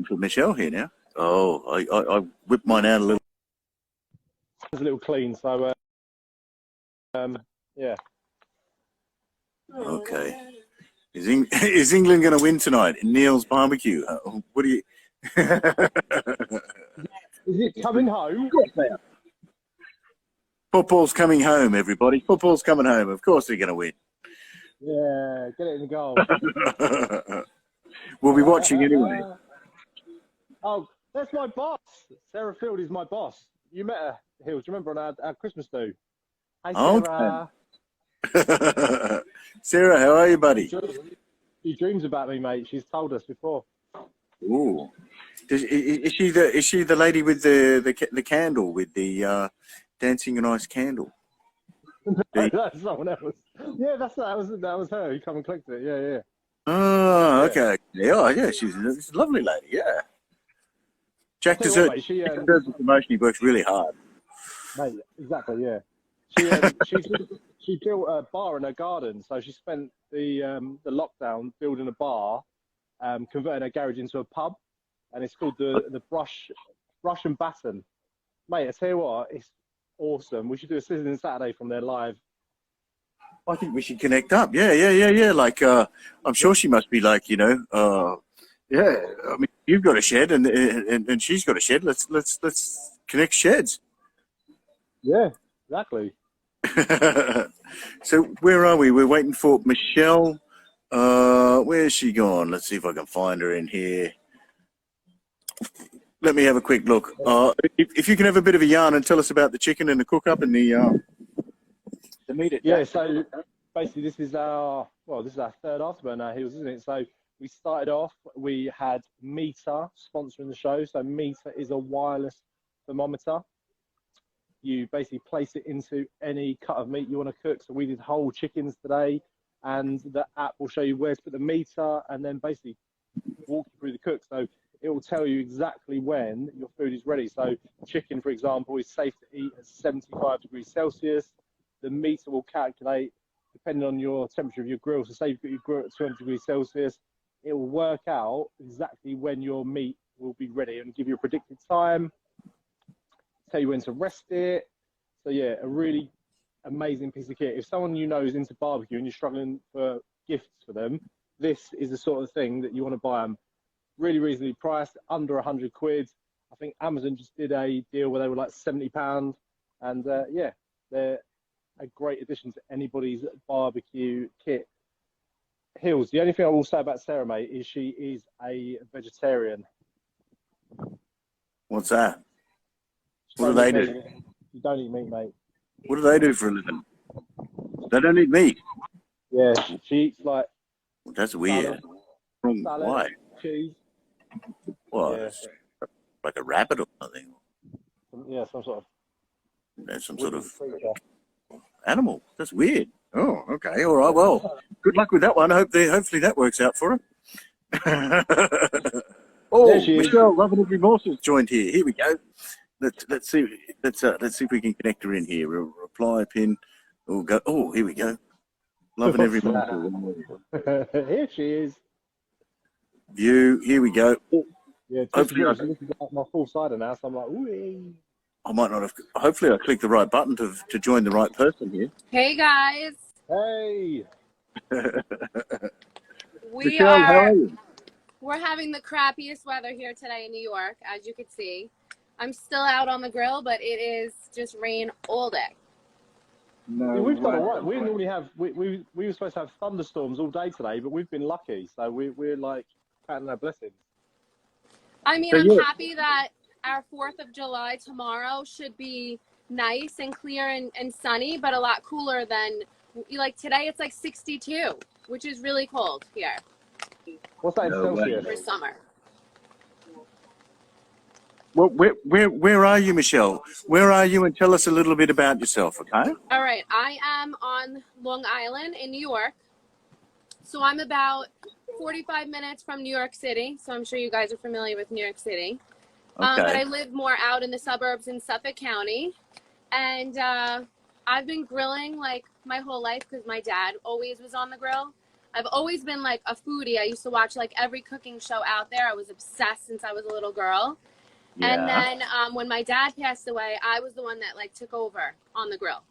for Michelle here now. Oh, I whipped mine out a little. It's a little clean, so yeah. Okay. Is England going to win tonight in Neil's barbecue? What do you? Is it coming home? Football's coming home, everybody. Football's coming home. Of course they're going to win. Yeah, get it in the goal. We'll be watching anyway. Oh, that's my boss. Sarah Field is my boss. You met her, Hills. Do you remember on our Christmas do? Hey, Sarah. Okay. Sarah, how are you, buddy? She dreams about me, mate. She's told us before. Ooh. Is she the lady with the candle with the dancing and ice candle? No, that's someone else. Yeah, that was her. He come and clicked it. Yeah. Oh, okay. Yeah, she's a lovely lady. Yeah. Jack deserves the promotion. He works really hard. Mate, exactly. Yeah. She built a bar in her garden, so she spent the lockdown building a bar, converting her garage into a pub, and it's called the Brush and Batten. Mate, I tell you what, it's awesome. We should do a Sizzling Saturday from there live. I think we should connect up. Yeah. Like, I'm sure she must be like, yeah. I mean, you've got a shed and she's got a shed. Let's connect sheds. Yeah, exactly. So where are we? We're waiting for Michelle. Where's she gone? Let's see if I can find her in here. Let me have a quick look. If you can have a bit of a yarn and tell us about the chicken and the cook up and the meat. Yeah, so basically this is our third afterburn now, Hills, isn't it? So we started off, we had Meter sponsoring the show. So Meter is a wireless thermometer. You basically place it into any cut of meat you want to cook. So we did whole chickens today, and the app will show you where to put the meter and then basically walk you through the cook. So it will tell you exactly when your food is ready. So chicken, for example, is safe to eat at 75 degrees Celsius. The meter will calculate, depending on your temperature of your grill. So say you've got your grill at 200 degrees Celsius, it will work out exactly when your meat will be ready and give you a predicted time, tell you when to rest it. So yeah, a really amazing piece of kit. If someone you know is into barbecue and you're struggling for gifts for them, this is the sort of thing that you want to buy them. Really reasonably priced, under 100 quid. I think Amazon just did a deal where they were like £70. And yeah, they're a great addition to anybody's barbecue kit. Hills, the only thing I will say about Sarah, mate, is she is a vegetarian. What's that? What do they do? You don't eat meat, mate. What do they do for a living? They don't eat meat. Yeah, she eats like... Well, that's weird. Salad, why? Cheese. What? Yeah. Like a rabbit or something? Yeah, some sort of... That's some sort of animal. That's weird. Oh, okay. All right. Well, good luck with that one. Hopefully that works out for her. Oh, Michelle, Loving Every Morsel joined here. Here we go. Let's see if we can connect her in here. Reply pin. Oh, here we go. Loving Every Morsel. Here she is. View. Here we go. Yeah, hopefully this is like my full cider now, so I'm like, ooh. I might not have. Hopefully, I clicked the right button to join the right person here. Hey guys. Hey. Michelle, how are you? We're having the crappiest weather here today in New York, as you can see. I'm still out on the grill, but it is just rain all day. No, we've done all right. We normally have. We were supposed to have thunderstorms all day today, but we've been lucky, so we're like counting our blessings. I mean, I'm happy that our 4th of July tomorrow should be nice and clear and sunny, but a lot cooler than, like today it's like 62, which is really cold here. What's that in Celsius? For summer. Well, where are you, Michelle? Where are you? And tell us a little bit about yourself, okay? All right. I am on Long Island in New York. So I'm about 45 minutes from New York City. So I'm sure you guys are familiar with New York City. Okay. But I live more out in the suburbs in Suffolk County. And I've been grilling like my whole life because my dad always was on the grill. I've always been like a foodie. I used to watch like every cooking show out there. I was obsessed since I was a little girl. Yeah. And then when my dad passed away, I was the one that like took over on the grill.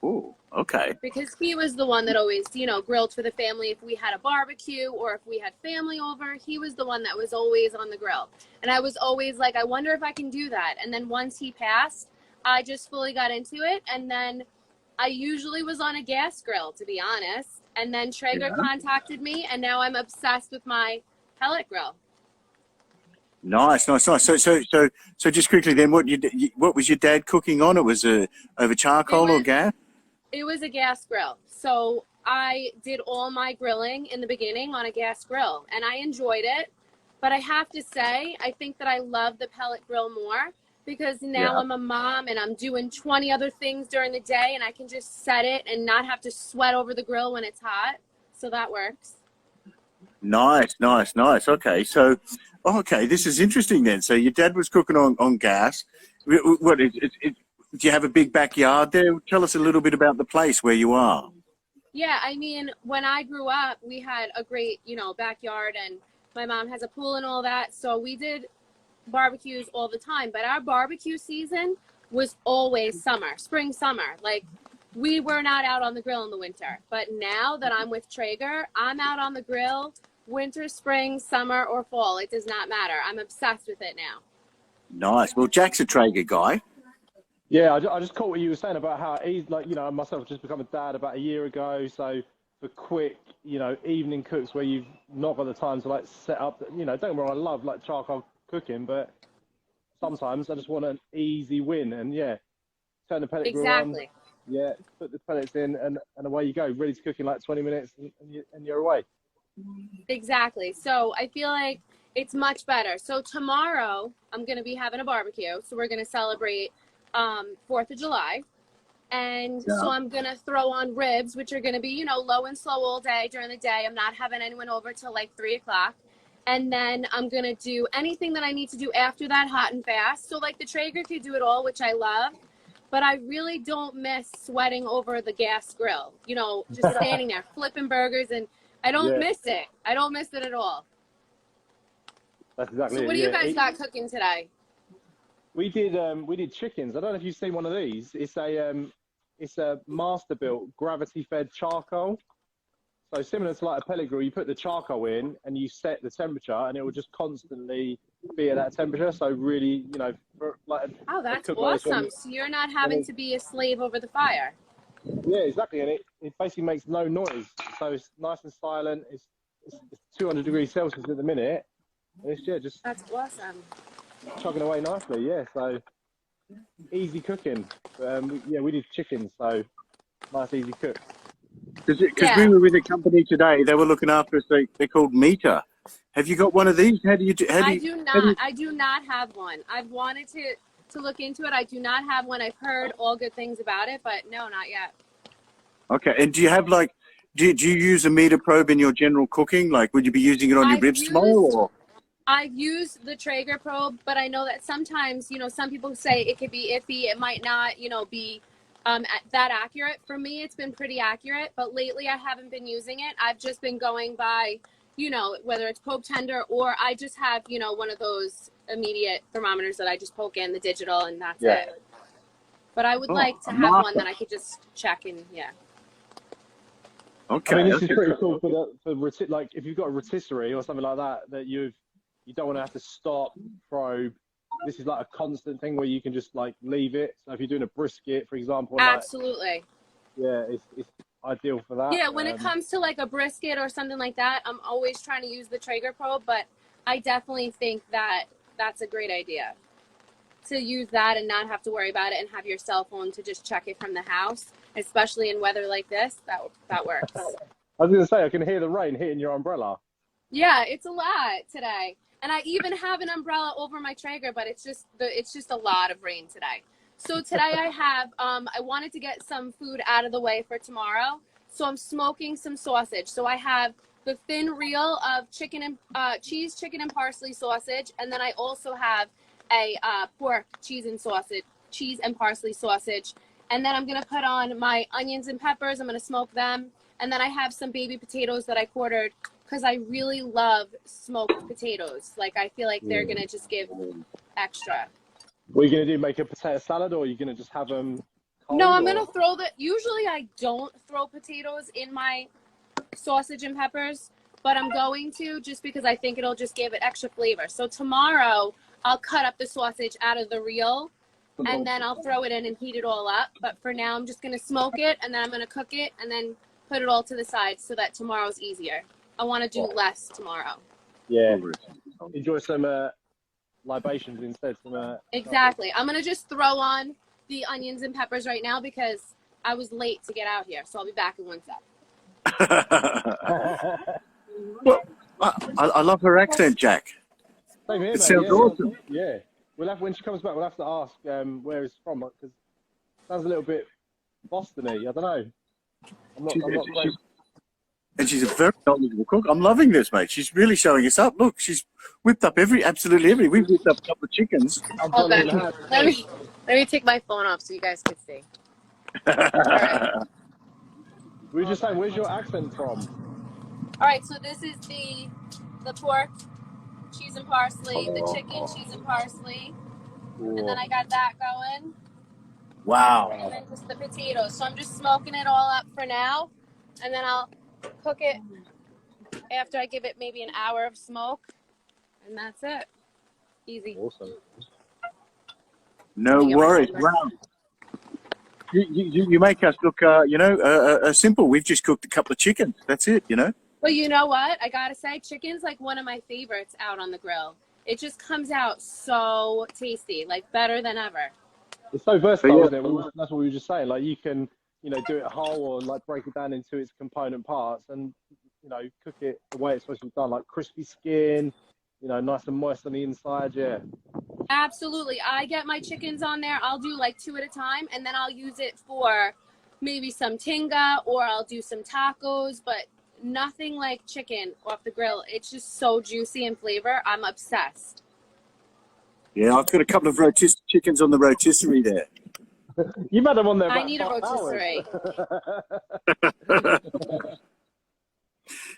Oh, okay. Because he was the one that always, you know, grilled for the family. If we had a barbecue or if we had family over, he was the one that was always on the grill. And I was always like, I wonder if I can do that. And then once he passed, I just fully got into it. And then I usually was on a gas grill, to be honest. And then Traeger contacted me, and now I'm obsessed with my pellet grill. Nice. So just quickly then, what was your dad cooking on? It was over charcoal or gas? It was a gas grill. So I did all my grilling in the beginning on a gas grill, and I enjoyed it. But I have to say, I think that I love the pellet grill more because now I'm a mom and I'm doing 20 other things during the day, and I can just set it and not have to sweat over the grill when it's hot. So that works. Nice. Okay, so this is interesting then. So your dad was cooking on gas. What do you have a big backyard there? Tell us a little bit about the place where you are. Yeah, I mean, when I grew up, we had a great, you know, backyard, and my mom has a pool and all that. So we did barbecues all the time. But our barbecue season was always spring, summer. Like, we were not out on the grill in the winter. But now that I'm with Traeger, I'm out on the grill winter, spring, summer, or fall. It does not matter. I'm obsessed with it now. Nice. Well, Jack's a Traeger guy. Yeah, I just caught what you were saying about how easy, like, you know, myself just become a dad about a year ago. So for quick, you know, evening cooks where you've not got the time to like set up, you know, don't get me wrong, I love like charcoal cooking, but sometimes I just want an easy win. And yeah, turn the pellet grill on. Yeah, put the pellets in and away you go, ready to cook in like 20 minutes and you're away. Exactly. So I feel like it's much better. So tomorrow I'm going to be having a barbecue. So we're going to celebrate 4th of July. And so I'm going to throw on ribs, which are going to be, you know, low and slow all day during the day. I'm not having anyone over till like 3 o'clock. And then I'm going to do anything that I need to do after that, hot and fast. So like the Traeger could do it all, which I love. But I really don't miss sweating over the gas grill, you know, just standing there flipping burgers. And I don't miss it. I don't miss it at all. That's exactly it. So what do you guys got cooking today? We did chickens. I don't know if you've seen one of these. It's a master built gravity fed charcoal. So similar to like a pellet grill, you put the charcoal in and you set the temperature, and it will just constantly be at that temperature. So really, you know, like that's awesome. So you're not having to be a slave over the fire. Yeah, exactly. And it basically makes no noise. So it's nice and silent. It's 200 degrees Celsius at the minute. And it's just that's awesome. Chugging away nicely, yeah. So easy cooking. We did chicken, so nice easy cook. Because we were with a company today, they were looking after us. They're called Meter. Have you got one of these? I do not have one. I've wanted to look into it. I do not have one. I've heard all good things about it, but no, not yet. Okay. And do you have like, do you use a meter probe in your general cooking? Like, would you be using it on your ribs tomorrow? Or? I've used the Traeger probe, but I know that sometimes, you know, some people say it could be iffy. It might not, you know, be that accurate. For me, it's been pretty accurate, but lately I haven't been using it. I've just been going by, you know, whether it's probe tender or I just have, you know, one of those immediate thermometers that I just poke in the digital and that's it. But I would like to have one that I could just check and Okay. I mean, this is pretty cool for like if you've got a rotisserie or something like that you don't want to have to stop, probe. This is like a constant thing where you can just like leave it. So if you're doing a brisket, for example. Absolutely. Like, it's ideal for that. Yeah, when it comes to like a brisket or something like that, I'm always trying to use the Traeger probe, but I definitely think that that's a great idea to use that and not have to worry about it and have your cell phone to just check it from the house, especially in weather like this. That works. I was going to say, I can hear the rain hitting your umbrella. Yeah, it's a lot today. And I even have an umbrella over my Traeger, but it's just a lot of rain today. So today I have, I wanted to get some food out of the way for tomorrow. So I'm smoking some sausage. So I have the thin reel of chicken and cheese, chicken and parsley sausage. And then I also have a pork cheese and parsley sausage. And then I'm going to put on my onions and peppers. I'm going to smoke them. And then I have some baby potatoes that I quartered because I really love smoked potatoes. Like, I feel like they're going to just give extra. What are you going to do, make a potato salad, or are you going to just have them cold? No, I'm going to throw usually I don't throw potatoes in my sausage and peppers, but I'm going to just because I think it'll just give it extra flavor. So tomorrow I'll cut up the sausage out of the reel and then I'll throw it in and heat it all up. But for now, I'm just going to smoke it and then I'm going to cook it and then put it all to the side so that tomorrow's easier. I want to do less tomorrow. Yeah. Enjoy some libations instead. Exactly. I'm going to just throw on the onions and peppers right now because I was late to get out here. So I'll be back in 1 sec. Well, I love her accent, Jack. Same here, It mate. sounds awesome. Yeah. We'll have, when she comes back, we'll have to ask where it's from, because it sounds a little bit Boston-y. I don't know. I'm not quite... And she's a very knowledgeable cook. I'm loving this, mate. She's really showing us up. Look, she's whipped up absolutely every. We've whipped up a couple of chickens. Hold on. Let me take my phone off so you guys can see. Right. We were just saying, where's your accent from? All right, so this is the pork, cheese and parsley, the chicken, cheese and parsley, and then I got that going. Wow. And then just the potatoes. So I'm just smoking it all up for now, and then I'll cook it after I give it maybe an hour of smoke, and that's it. Easy. Awesome. No worries. Wow. You make us look, simple. We've just cooked a couple of chickens. That's it, you know. But you know what? I gotta say, chicken's like one of my favorites out on the grill. It just comes out so tasty, like better than ever. It's so versatile, isn't it? That's what we were just saying. Like, you can, do it whole or like break it down into its component parts and, cook it the way it's supposed to be done, like crispy skin, nice and moist on the inside. Yeah. Absolutely. I get my chickens on there. I'll do like 2 at a time, and then I'll use it for maybe some tinga or I'll do some tacos, but nothing like chicken off the grill. It's just so juicy in flavor. I'm obsessed. Yeah, I've got a couple of chickens on the rotisserie there. You've had them on there. I need a rotisserie.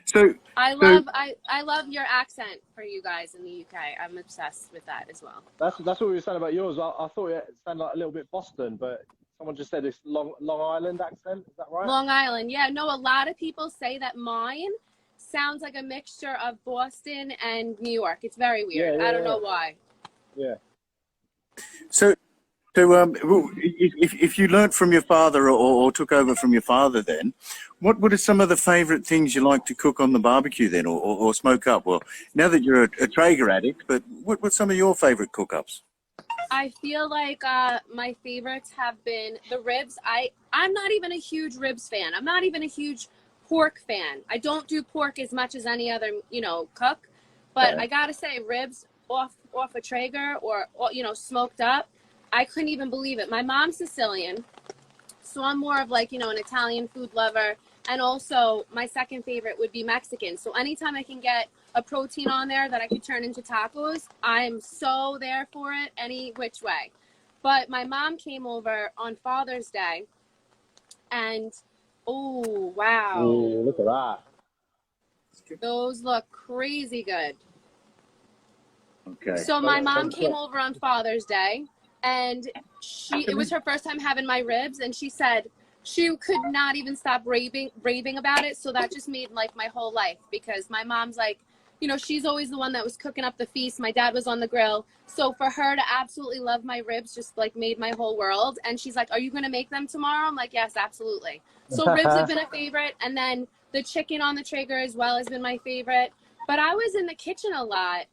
So I love your accent for you guys in the UK. I'm obsessed with that as well. That's what we were saying about yours. I thought it sounded like a little bit Boston, but someone just said it's Long Island accent. Is that right? Long Island, yeah. No, a lot of people say that mine sounds like a mixture of Boston and New York. It's very weird. I don't know why. Yeah. So if you learnt from your father or took over from your father, then what are some of the favourite things you like to cook on the barbecue then, or smoke up? Well, now that you're a Traeger addict, but what's some of your favourite cook-ups? I feel like my favorites have been the ribs. I'm not even a huge ribs fan. I'm not even a huge pork fan. I don't do pork as much as any other, cook. But I gotta say, ribs off a Traeger or smoked up, I couldn't even believe it. My mom's Sicilian, so I'm more of like, an Italian food lover. And also my second favorite would be Mexican. So anytime I can get a protein on there that I could turn into tacos, I'm so there for it any which way. But my mom came over on Father's Day and, oh, wow. Ooh, look at that. Those look crazy good. Okay. So my mom came over on Father's Day and it was her first time having my ribs, and she said she could not even stop raving about it. So that just made like my whole life, because my mom's like, she's always the one that was cooking up the feast. My dad was on the grill. So for her to absolutely love my ribs just like made my whole world. And she's like, are you going to make them tomorrow? I'm like, yes, absolutely. So ribs have been a favorite. And then the chicken on the Traeger as well has been my favorite. But I was in the kitchen a lot,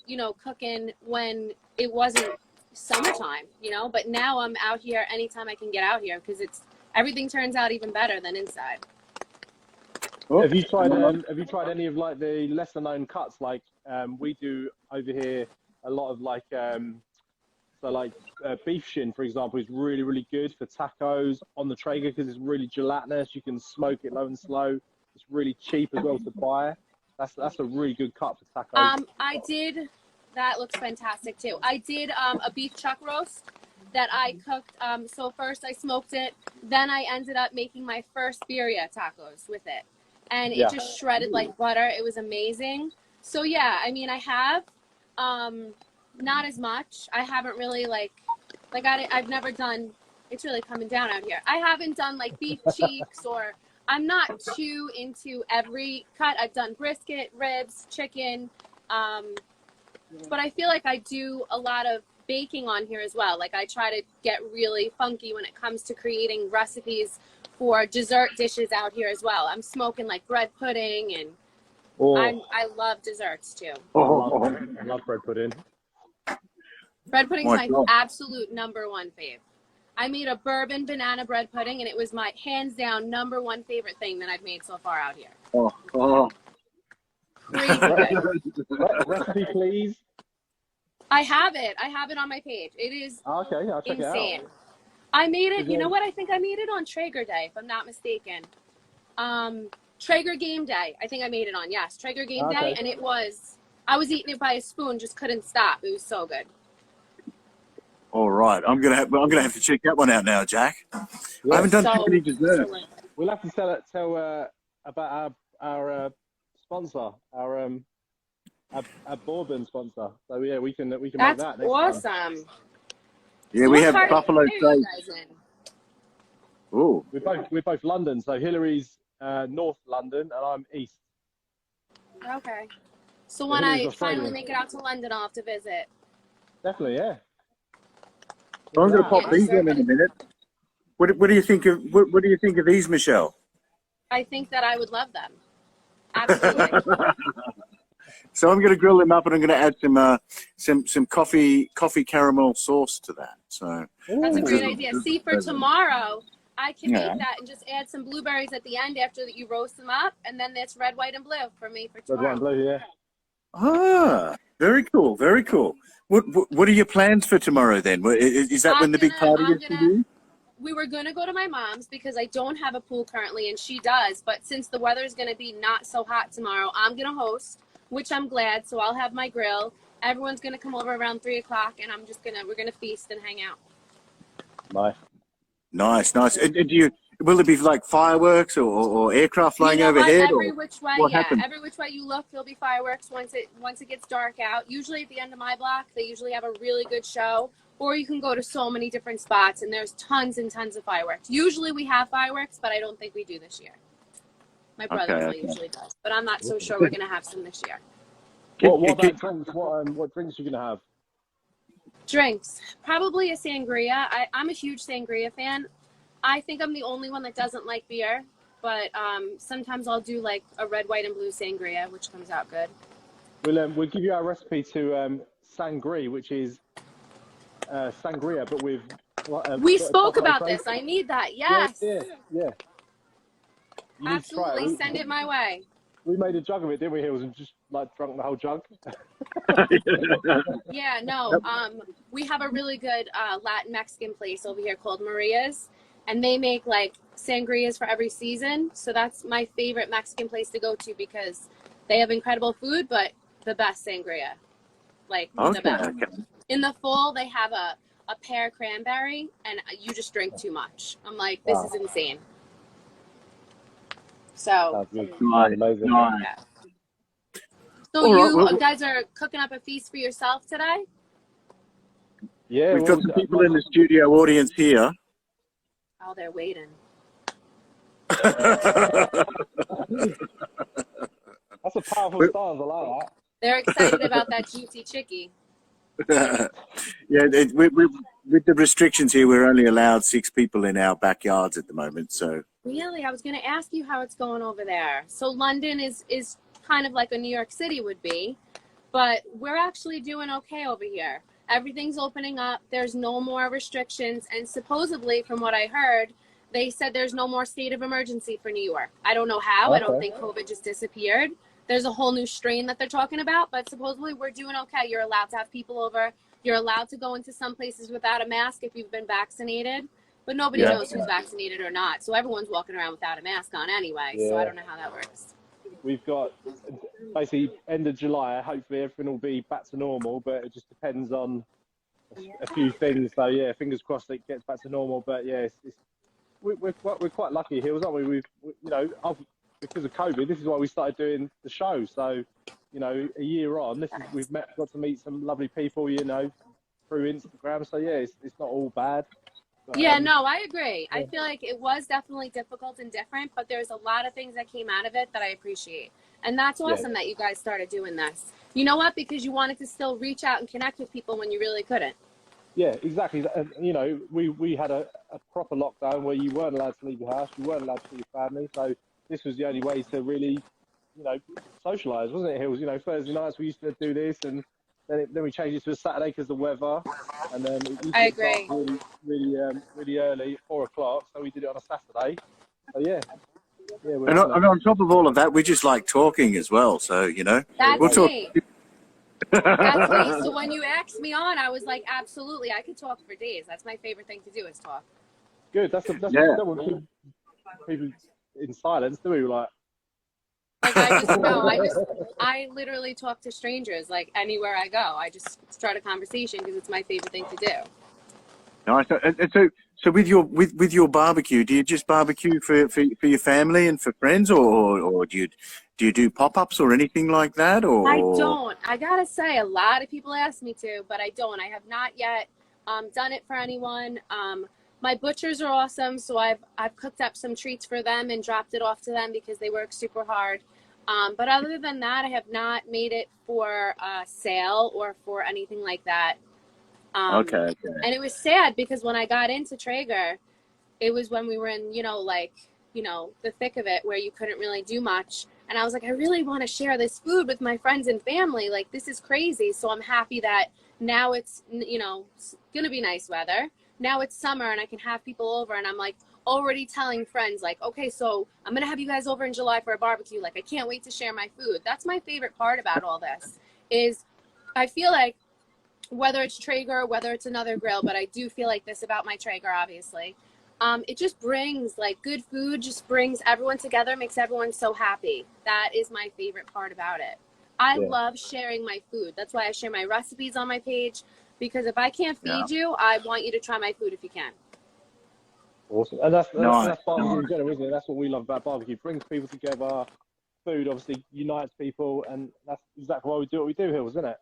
cooking when it wasn't summertime, but now I'm out here anytime I can get out here, because everything turns out even better than inside. Have you tried any of like the lesser known cuts? Like we do over here a lot of like beef shin, for example, is really, really good for tacos on the Traeger because it's really gelatinous. You can smoke it low and slow. It's really cheap as well to buy. That's a really good cut for tacos. That looks fantastic too. I did a beef chuck roast that I cooked. So first I smoked it, then I ended up making my first birria tacos with it. and it just shredded like butter. It was amazing. So yeah, I mean, I have not as much. I haven't really I've never done. It's really coming down out here. I haven't done like beef cheeks, or I'm not too into every cut. I've done brisket, ribs, chicken, but I feel like I do a lot of baking on here as well. Like I try to get really funky when it comes to creating recipes for dessert dishes out here as well. I'm smoking like bread pudding, and I love desserts too. I love bread pudding. Bread pudding's my absolute #1 fave. I made a bourbon banana bread pudding, and it was my hands down #1 favorite thing that I've made so far out here. Crazy good. Recipe, please. I have it. I have it on my page. It is okay. I'll check insane. it out. I made it. You know what? I think I made it on Traeger Day, if I'm not mistaken. Traeger Game Day. I think I made it on. Yes, Traeger Game Day, and it was. I was eating it by a spoon, just couldn't stop. It was so good. All right, I'm gonna have to check that one out now, Jack. Yeah. I haven't done too many desserts. We'll have to tell about our sponsor, our bourbon sponsor. So yeah, we can make that. That's awesome. Yeah, we have buffalo steak. Oh, we're both London. So Hillary's North London, and I'm East. Okay. So when I finally make it out to London, I'll have to visit. Definitely, yeah. I'm going to pop these in a minute. What do you think of what do you think of these, Michelle? I think that I would love them. Absolutely. So I'm going to grill them up, and I'm going to add some coffee caramel sauce to that. So that's a great idea. See, for tomorrow, I can make that and just add some blueberries at the end after that you roast them up, and then that's red, white, and blue for me for tomorrow. Red, white, and blue, yeah. Ah, very cool, very cool. What are your plans for tomorrow then? Is that when the big party is for you? We were going to go to my mom's because I don't have a pool currently and she does. But since the weather is going to be not so hot tomorrow, I'm going to host, which I'm glad. So I'll have my grill. Everyone's going to come over around 3 o'clock, and we're going to feast and hang out. Nice. And will it be like fireworks or aircraft flying overhead? Every which way you look, there'll be fireworks once it gets dark out. Usually at the end of my block, they usually have a really good show. Or you can go to so many different spots, and there's tons and tons of fireworks. Usually we have fireworks, but I don't think we do this year. My brother usually does, but I'm not so sure we're going to have some this year. What about drinks? What drinks are you going to have? Drinks. Probably a sangria. I'm a huge sangria fan. I think I'm the only one that doesn't like beer, but sometimes I'll do like a red, white, and blue sangria, which comes out good. We'll give you our recipe to sangria, which is sangria, but with. We spoke about this. I need that. Yes. Yeah. Absolutely. Send it my way. We made a jug of it, didn't we, Hills, and just like drunk the whole jug? Yeah, no. We have a really good Latin Mexican place over here called Maria's, and they make like sangrias for every season. So that's my favorite Mexican place to go to because they have incredible food, but the best sangria, like the best. Okay. In the fall, they have a pear cranberry, and you just drink too much. I'm like, this is insane. So, amazing. Yeah. So you guys are cooking up a feast for yourself today? Yeah. We've got some people in the studio audience here. Oh, they're waiting. That's a powerful stance. I like that. They're excited about that juicy chickie. Yeah, with the restrictions here, we're only allowed 6 people in our backyards at the moment. So really, I was going to ask you how it's going over there. So London is kind of like a New York City would be, but we're actually doing okay over here. Everything's opening up. There's no more restrictions, and supposedly, from what I heard, they said there's no more state of emergency for New York. I don't know how. Okay. I don't think COVID just disappeared. There's a whole new strain that they're talking about, but supposedly we're doing okay. You're allowed to have people over. You're allowed to go into some places without a mask if you've been vaccinated, but nobody knows who's vaccinated or not. So everyone's walking around without a mask on anyway. So I don't know how that works. We've got basically end of July. Hopefully everything will be back to normal, but it just depends on a few things. So yeah, fingers crossed it gets back to normal. But yeah, we're quite lucky here, aren't we? because of COVID, this is why we started doing the show. So, you know, a year on, we've got to meet some lovely people, you know, through Instagram. So yeah, it's not all bad. But, yeah, no, I agree. yeah. I feel like it was definitely difficult and different, but there's a lot of things that came out of it that I appreciate. And that's awesome that you guys started doing this. You know what? Because you wanted to still reach out and connect with people when you really couldn't. Yeah, exactly. And, you know, we had a proper lockdown where you weren't allowed to leave your house, you weren't allowed to see your family. So this was the only way to really, you know, socialise, wasn't it, Hills? You know, Thursday nights we used to do this, and then we changed it to a Saturday because of the weather. And then I agree. Really early, 4 o'clock. So we did it on a Saturday. So yeah. And on top of all of that, we just like talking as well. So, you know, That's we'll talk. me. That's me. So when you asked me on, I was like, absolutely, I could talk for days. That's my favorite thing to do is talk. Good. That's what people in silence, do we? Like I literally talk to strangers like anywhere I go. I just start a conversation because it's my favorite thing to do. Nice. So with your barbecue, do you just barbecue for your family and for friends, or do you do pop-ups or anything like that? Or I don't. I gotta say, a lot of people ask me to, but I don't. I have not yet done it for anyone. My butchers are awesome, so I've cooked up some treats for them and dropped it off to them because they work super hard. But other than that, I have not made it for sale or for anything like that. Okay. And it was sad because when I got into Traeger, it was when we were in, the thick of it where you couldn't really do much. And I was like, I really want to share this food with my friends and family. Like, this is crazy. So I'm happy that now it's, it's going to be nice weather. Now it's summer and I can have people over, and I'm like already telling friends like, okay, so I'm going to have you guys over in July for a barbecue. Like, I can't wait to share my food. That's my favorite part about all this is I feel like whether it's Traeger, whether it's another grill, but I do feel like this about my Traeger, obviously. It just brings, like, good food just brings everyone together, makes everyone so happy. That is my favorite part about it. I love sharing my food. That's why I share my recipes on my page, because if I can't feed you, I want you to try my food if you can. Awesome. And that's barbecue in general, isn't it? That's what we love about barbecue. It brings people together. Food obviously unites people, and that's exactly why we do what we do, Hills, isn't it?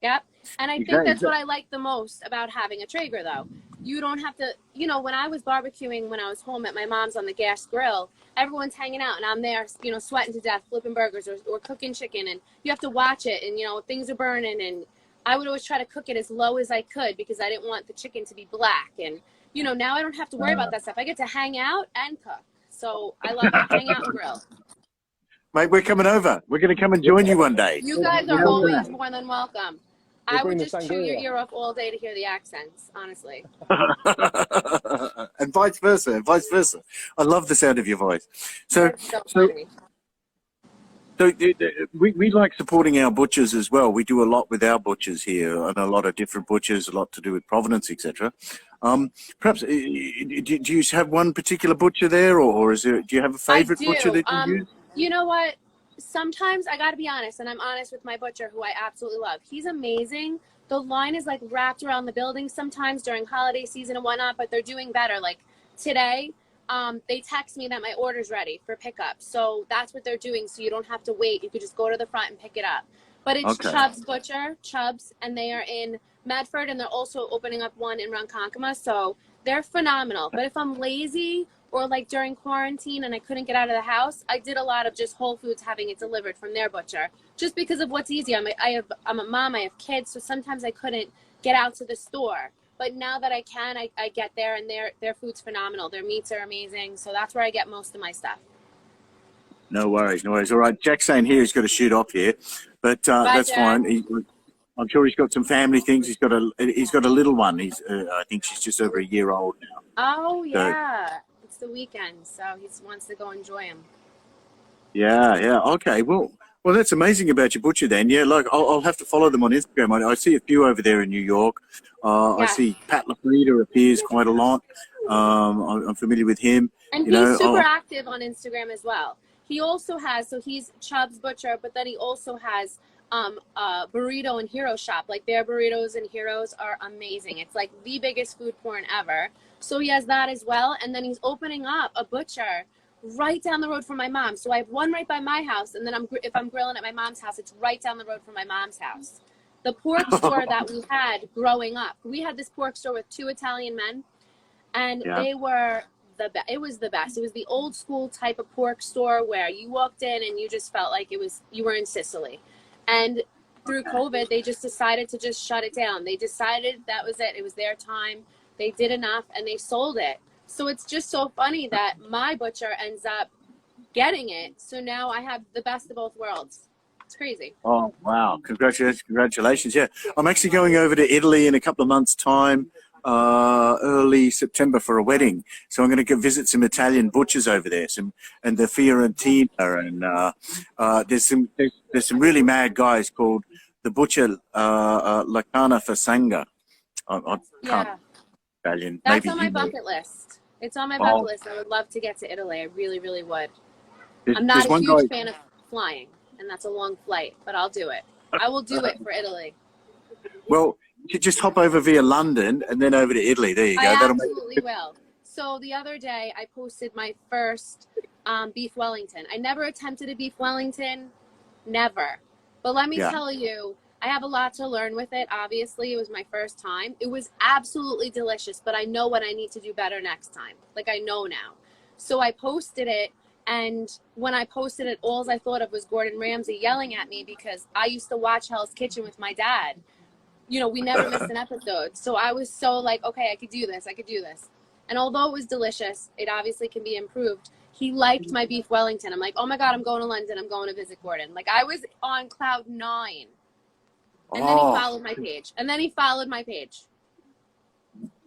Yep. And I think that's what I like the most about having a Traeger, though. You don't have to, when I was barbecuing when I was home at my mom's on the gas grill, everyone's hanging out and I'm there, sweating to death, flipping burgers or cooking chicken, and you have to watch it, and, things are burning, and I would always try to cook it as low as I could because I didn't want the chicken to be black. And, now I don't have to worry about that stuff. I get to hang out and cook. So I love it. Hang out and grill. Mate, we're coming over. We're going to come and join you one day. You guys are always more than welcome. I would just chew your ear off all day to hear the accents, honestly. And vice versa. I love the sound of your voice. So we like supporting our butchers as well. We do a lot with our butchers here, and a lot of different butchers, a lot to do with provenance, etc. Perhaps, do you have one particular butcher there, or do you have a favorite butcher that you use? You know what? Sometimes I got to be honest, and I'm honest with my butcher, who I absolutely love. He's amazing. The line is like wrapped around the building sometimes during holiday season and whatnot, but they're doing better. Like today, they text me that my order's ready for pickup. So that's what they're doing. So you don't have to wait. You could just go to the front and pick it up. But it's Chubb's Butcher, Chubb's, and they are in Medford, and they're also opening up one in Ronkonkoma. So they're phenomenal. But if I'm lazy, or like during quarantine and I couldn't get out of the house, I did a lot of just Whole Foods having it delivered from their butcher, just because of what's easy. I'm a mom, I have kids, so sometimes I couldn't get out to the store. But now that I can, I get there, and their food's phenomenal. Their meats are amazing, so that's where I get most of my stuff. No worries. All right, Jack's saying here he's got to shoot off here, but that's fine. I'm sure he's got some family things. He's got a little one. I think she's just over a year old now. Oh yeah. It's the weekend, so he wants to go enjoy him. Yeah. Okay. Well, that's amazing about your butcher then. Yeah, like I'll have to follow them on Instagram. I see a few over there in New York. I see Pat LaFrida appears quite a lot. I'm familiar with him. And he's super active on Instagram as well. He also has, so he's Chubb's Butcher, but then he also has burrito and hero shop. Like, their burritos and heroes are amazing. It's like the biggest food porn ever. So he has that as well, and then he's opening up a butcher right down the road from my mom. So I have one right by my house, and then if I'm grilling at my mom's house, it's right down the road from my mom's house. The pork store that we had growing up, we had this pork store with 2 Italian men, and they were the best. It was the best. It was the old school type of pork store where you walked in and you just felt like you were in Sicily. And through COVID, they just decided to just shut it down. They decided that was it. It was their time. They did enough and they sold it. So it's just so funny that my butcher ends up getting it. So now I have the best of both worlds. It's crazy. Oh, wow. Congratulations. Yeah. I'm actually going over to Italy in a couple of months' time, early September for a wedding. So I'm going to go visit some Italian butchers over there, and the Fiorentina, and there's some really mad guys called the Butcher La Cana Fasanga. I can't Italian. That's maybe on my bucket list. It's on my bucket list. I would love to get to Italy. I really, really would. I'm not a huge fan of flying, and that's a long flight, but I'll do it. I will do it for Italy. Well, you just hop over via London and then over to Italy. There you go. I absolutely will. So the other day, I posted my first beef Wellington. I never attempted a beef Wellington, never. But let me tell you, I have a lot to learn with it. Obviously, it was my first time. It was absolutely delicious, but I know what I need to do better next time. Like, I know now. So I posted it, and when I posted it, all I thought of was Gordon Ramsay yelling at me because I used to watch Hell's Kitchen with my dad. You know, we never missed an episode. So I was so like, okay, I could do this. I could do this. And although it was delicious, it obviously can be improved. He liked my beef Wellington. I'm like, oh, my God, I'm going to London. I'm going to visit Gordon. Like, I was on cloud 9. And then he followed my page. And then he followed my page.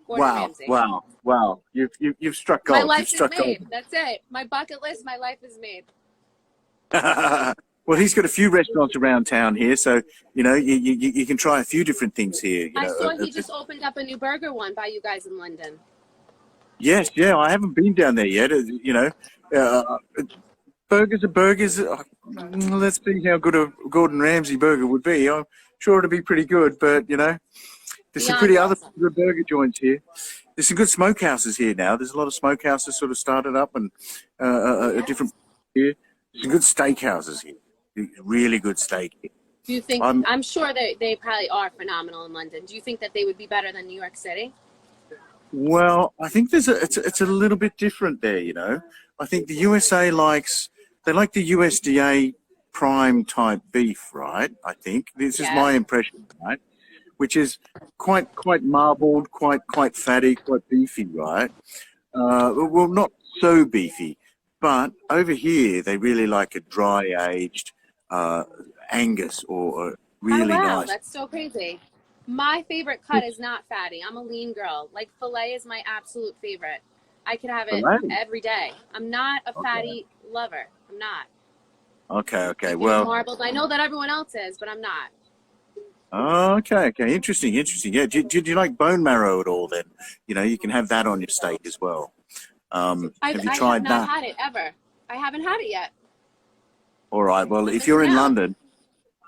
Gordon Ramsay. Wow. You've struck gold. My life is made. That's it. My bucket list, my life is made. Well, he's got a few restaurants around town here, so, you know, you can try a few different things here. You know, I saw he just opened up a new burger one by you guys in London. Yes, I haven't been down there yet. You know, burgers are burgers. Let's see how good a Gordon Ramsay burger would be. I'm sure it'll be pretty good, but, you know, there's some pretty other good burger joints here. There's some good smokehouses here now. There's a lot of smokehouses sort of started up and different here. There's some good steakhouses here. Really good steak. Do you think, I'm sure they probably are phenomenal in London. Do you think that they would be better than New York City? Well, I think it's a little bit different there, you know. I think the USA like the USDA prime type beef, right? I think this is my impression, right? Which is quite marbled, quite fatty, quite beefy, right? Well, not so beefy, but over here they really like a dry aged Angus or really nice. That's so crazy. My favorite cut is not fatty. I'm a lean girl. Like, filet is my absolute favorite. I could have it every day. I'm not a fatty lover. I'm not. Okay. Well, marbled. I know that everyone else is, but I'm not. Okay. Interesting. Yeah. Do you like bone marrow at all? Then, you know, you can have that on your steak as well. Have you tried that? I have not had it ever. I haven't had it yet. All right. Well, if you're in London,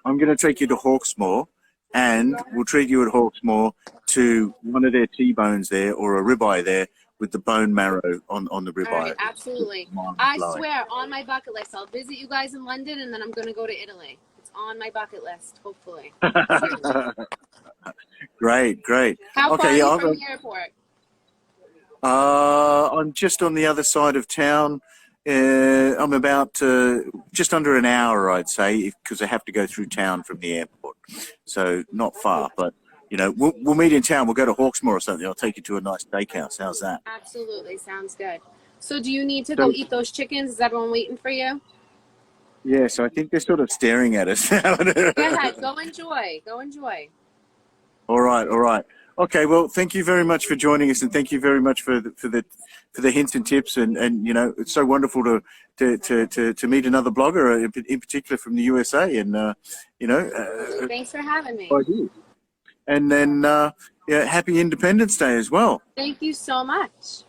I'm going to take you to Hawksmoor, and we'll treat you at Hawksmoor to one of their T-bones there, or a ribeye there with the bone marrow on the ribeye. All right, absolutely. I swear, on my bucket list, I'll visit you guys in London, and then I'm going to go to Italy. It's on my bucket list, hopefully. Great. How far are you from the airport? I'm just on the other side of town. I'm about just under an hour, I'd say, because I have to go through town from the airport. So not far, but, you know, we'll meet in town. We'll go to Hawksmoor or something. I'll take you to a nice steakhouse. How's that? Absolutely. Sounds good. So do you need to go eat those chickens? Is everyone waiting for you? Yeah, so I think they're sort of staring at us now. Go ahead. Go enjoy. All right. Okay, well, thank you very much for joining us, and thank you very much for the hints and tips, and you know, it's so wonderful to meet another blogger, in particular from the USA, and you know. Thanks for having me. And then happy Independence Day as well. Thank you so much.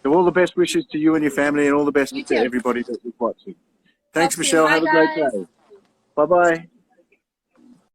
So all the best wishes to you and your family, and all the best to everybody that's watching. Thanks, Michelle. Have a great day. Bye-bye.